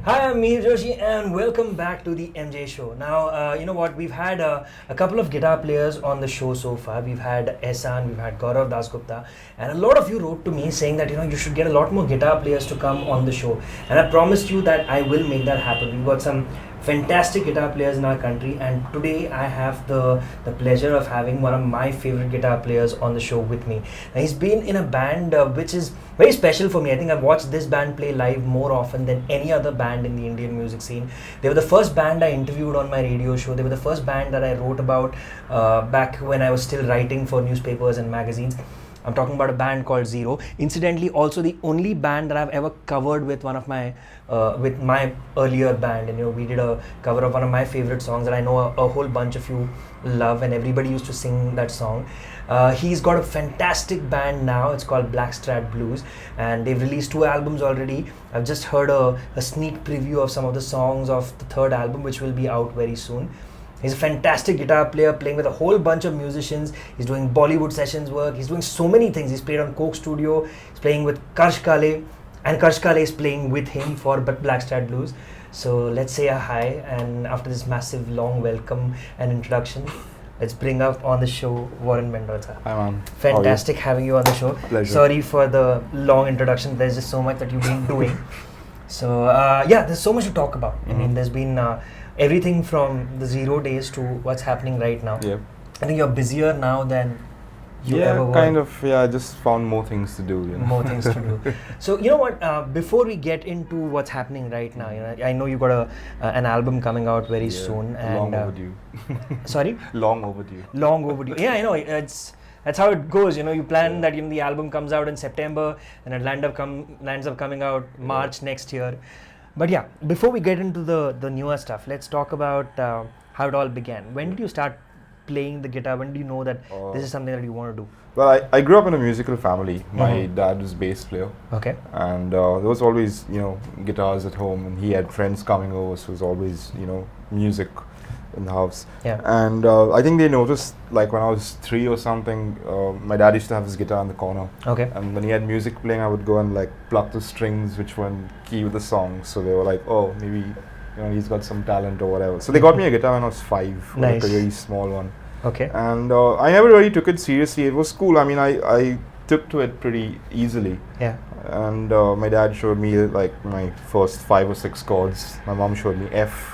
Hi, I'm Mihir Joshi and welcome back to the MJ Show. Now, you know what, we've had a couple of guitar players on the show so far. We've had Ehsan, we've had Gaurav Dasgupta, and a lot of you wrote to me saying that, you should get a lot more guitar players to come on the show. And I promised you that I will make that happen. We've got some fantastic guitar players in our country, and today I have the pleasure of having one of my favorite guitar players on the show with me. Now, he's been in a band which is very special for me. I think I've watched this band play live more often than any other band in the Indian music scene. They were the first band I interviewed on my radio show. They were the first band that I wrote about back when I was still writing for newspapers and magazines. I'm talking about a band called Zero. Incidentally, also the only band that I've ever covered with one of my, with my earlier band. And we did a cover of one of my favorite songs that I know a whole bunch of you love, and everybody used to sing that song. He's got a fantastic band now. It's called Blackstratblues, and they've released 2 albums already. I've just heard a sneak preview of some of the songs of the 3rd album, which will be out very soon. He's a fantastic guitar player, playing with a whole bunch of musicians. He's doing Bollywood sessions work. He's doing so many things. He's played on Coke Studio. He's playing with Karsh Kale, and Karsh Kale is playing with him for Blackstratblues. So let's say a hi, and after this massive long welcome and introduction, let's bring up on the show Warren Mendonsa. Hi man. Fantastic having you on the show. Pleasure. Sorry for the long introduction. There's just so much that you've been doing. So yeah, there's so much to talk about. I mean, there's been everything from the Zero days to what's happening right now. Yep. I think you're busier now than you ever were. Kind of. Yeah, I just found more things to do. More things to do. So you know what? Before we get into what's happening right now, I know you got an album coming out very soon, and long overdue. Sorry. Long overdue. Long overdue. Yeah, I know. That's how it goes. You plan that the album comes out in September, and it lands up coming out March next year. But yeah, before we get into the newer stuff, let's talk about how it all began. When did you start playing the guitar? When did you know that this is something that you want to do? Well, I grew up in a musical family. My dad was bass player. Okay. And there was always, guitars at home, and he had friends coming over, so it was always, music in the house. Yeah. And I think they noticed, like when I was 3 or something, my dad used to have his guitar in the corner. Okay. And when he had music playing, I would go and like pluck the strings which were in key with the song. So they were like, oh, maybe he's got some talent or whatever. So they got me a guitar when I was 5, Nice. like a very small one. Okay. And I never really took it seriously. It was cool. I mean, I took to it pretty easily. Yeah. And my dad showed me like my first 5 or 6 chords. My mom showed me F.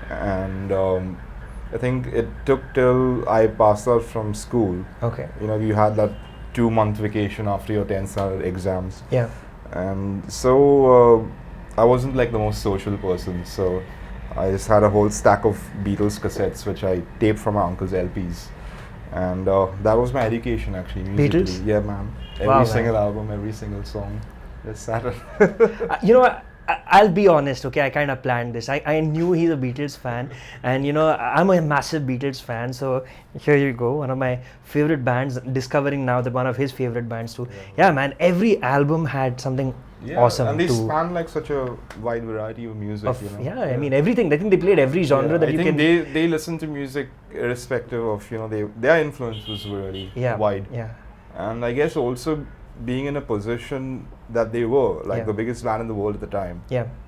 And I think it took till I passed out from school. Okay. You had that 2-month vacation after your 10th standard exams. Yeah. And so I wasn't like the most social person, so I just had a whole stack of Beatles cassettes which I taped from my uncle's LPs, and that was my education actually, musically. Beatles? Yeah, man. Every single album, every single song. Just sat it. I'll be honest, okay, I kind of planned this. I knew he's a Beatles fan, and I'm a massive Beatles fan, so here you go, one of my favorite bands, discovering now that one of his favorite bands too. Yeah, man, every album had something awesome. And they span like such a wide variety of music, Yeah, I mean everything. I think they played every genre that you can. I think they listen to music irrespective of, their influence was really wide. Yeah. And I guess also being in a position that they were, like the biggest band in the world at the time,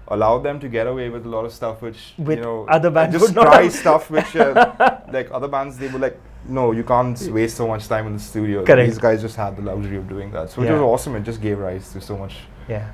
allowed them to get away with a lot of stuff which, other bands just would not try have. stuff which, like other bands, they were like, no, you can't waste so much time in the studio. Correct. These guys just had the luxury of doing that. So it was awesome. It just gave rise to so much,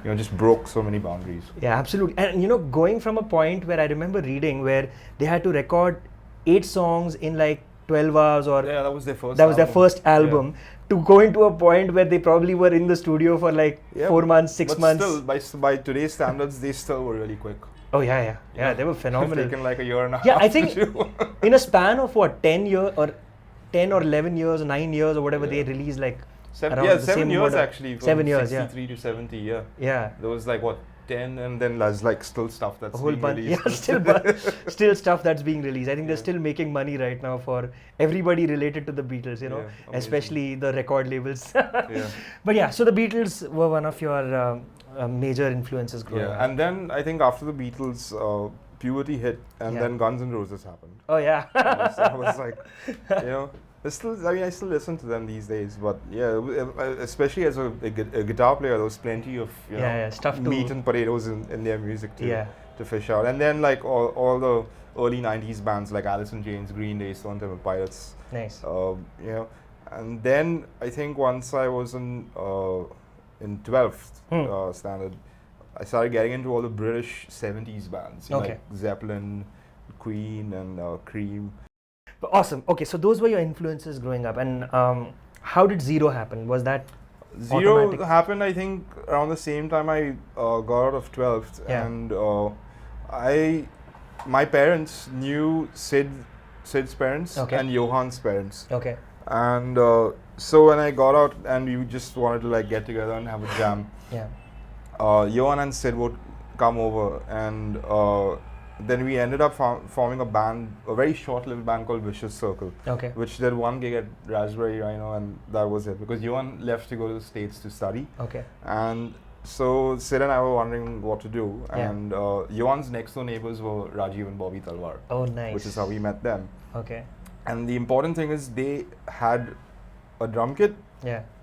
just broke so many boundaries. Yeah, absolutely. And going from a point where I remember reading where they had to record 8 songs in like 12 hours or that was their first their first album, to going to a point where they probably were in the studio for like 4 months, 6 months. Still, by today's standards, they still were really quick. Oh yeah, they were phenomenal. It's taken like a year and a half. Yeah, I think in a span of what, 10 or 11 years, 9 years or whatever, they released like 7 same years order. actually. 7 years, 63 to 70, Yeah. There was like what, 10, and then there's like still stuff that's A whole being bunch, released. still stuff that's being released. I think they're still making money right now for everybody related to the Beatles, especially the record labels. But yeah, so the Beatles were one of your major influences growing up. And then I think after the Beatles, puberty hit, and then Guns N' Roses happened. Oh yeah. So I was like, I still listen to them these days, but especially as a guitar player, there was plenty of stuff meat and potatoes in their music too. to fish out. And then like all the early 90s bands like Alice in Chains, Green Day, Stone Temple Pilots. Nice. You know, and then I think once I was in 12th standard, I started getting into all the British 70s bands, you know, like Zeppelin, Queen, and Cream. Awesome. Okay, so those were your influences growing up, and how did Zero happen? Was that Zero automatic? happened, I think, around the same time I got out of 12th, and my parents knew Sidd's parents and Johan's parents. Okay. And so when I got out and we just wanted to like get together and have a jam, Johan and Sidd would come over, and then we ended up forming a band, a very short-lived band called Vicious Circle, which did one gig at Raspberry Rhino, and that was it, because Johan left to go to the States to study. And so Sidd and I were wondering what to do, and Johan's next door neighbors were Rajeev and Bobby Talwar. Oh, nice. Which is how we met them. Okay. And the important thing is they had a drum kit,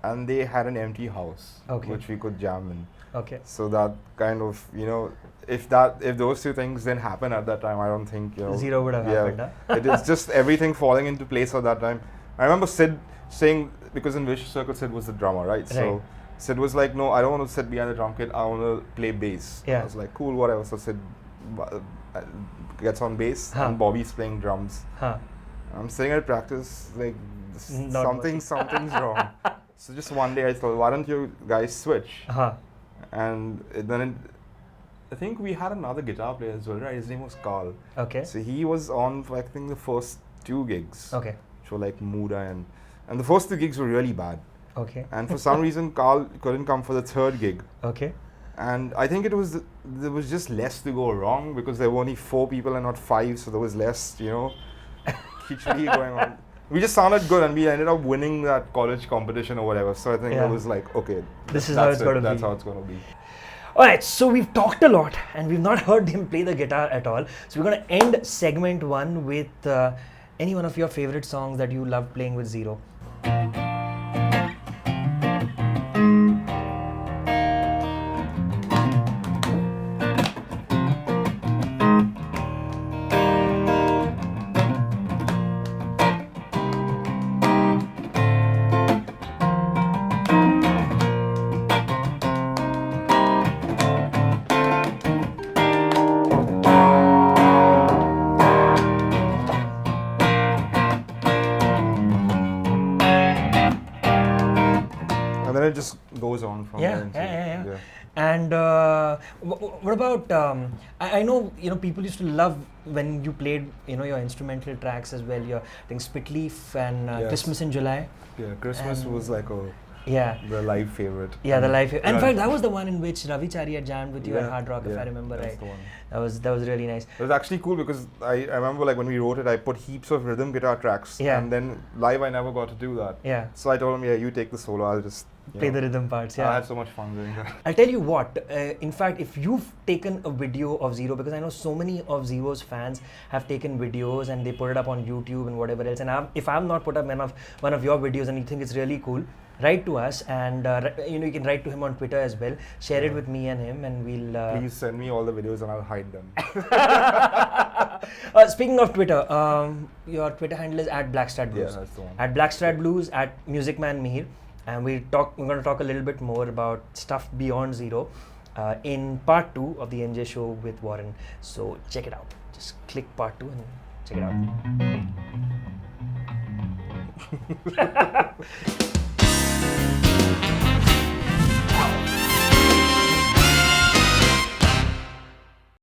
and they had an empty house, which we could jam in. So that kind of, you know, if those two things didn't happen at that time, I don't think, you know, Zero would have happened. Huh? It is just everything falling into place at that time. I remember Sidd saying, because in Vicious Circle Sidd was the drummer, right? So Sidd was like, no, I don't want to sit behind the drum kit, I want to play bass. I was like, cool, whatever. So Sidd gets on bass and Bobby's playing drums. I'm sitting at practice like something's wrong. So just one day I thought, why don't you guys switch? And then I think we had another guitar player as well, right? His name was Carl. So he was on for I think the first 2 gigs, which were like Muda, and the first 2 gigs were really bad. And for some reason Carl couldn't come for the 3rd gig. And I think there was just less to go wrong because there were only 4 people and not 5, so there was less, you know, khichdi going on. We just sounded good and we ended up winning that college competition or whatever. So I think it was like, okay, this is how it's going to be. That's how it's going to be. Alright, so we've talked a lot and we've not heard him play the guitar at all. So we're going to end segment 1 with any one of your favorite songs that you love playing with Zero. It just goes on from there. And what about I know, you know, people used to love when you played, you know, your instrumental tracks as well, your I think Spitleaf and Christmas in July. Christmas was like Yeah. The live favorite. Yeah, the live favorite. In fact, that was the one in which Ravi Chari had jammed with you at Hard Rock, if I remember that's right. The one. That was really nice. It was actually cool because I remember like when we wrote it, I put heaps of rhythm guitar tracks. And then live I never got to do that. So I told him, you take the solo, I'll just play the rhythm parts. I had so much fun doing that. I'll tell you what, in fact, if you've taken a video of Zero, because I know so many of Zero's fans have taken videos and they put it up on YouTube and whatever else, and if I've not put up one of your videos and you think it's really cool, write to us, and you know, you can write to him on Twitter as well. Share it with me and him, and we'll please send me all the videos and I'll hide them. Speaking of Twitter, your Twitter handle is @Blackstratblues. Yeah, that's the one. @Blackstratblues, @musicman Mihir, and we're going to talk a little bit more about stuff beyond Zero in part 2 of the MJ show with Warren. So check it out. Just click part 2 and check it out.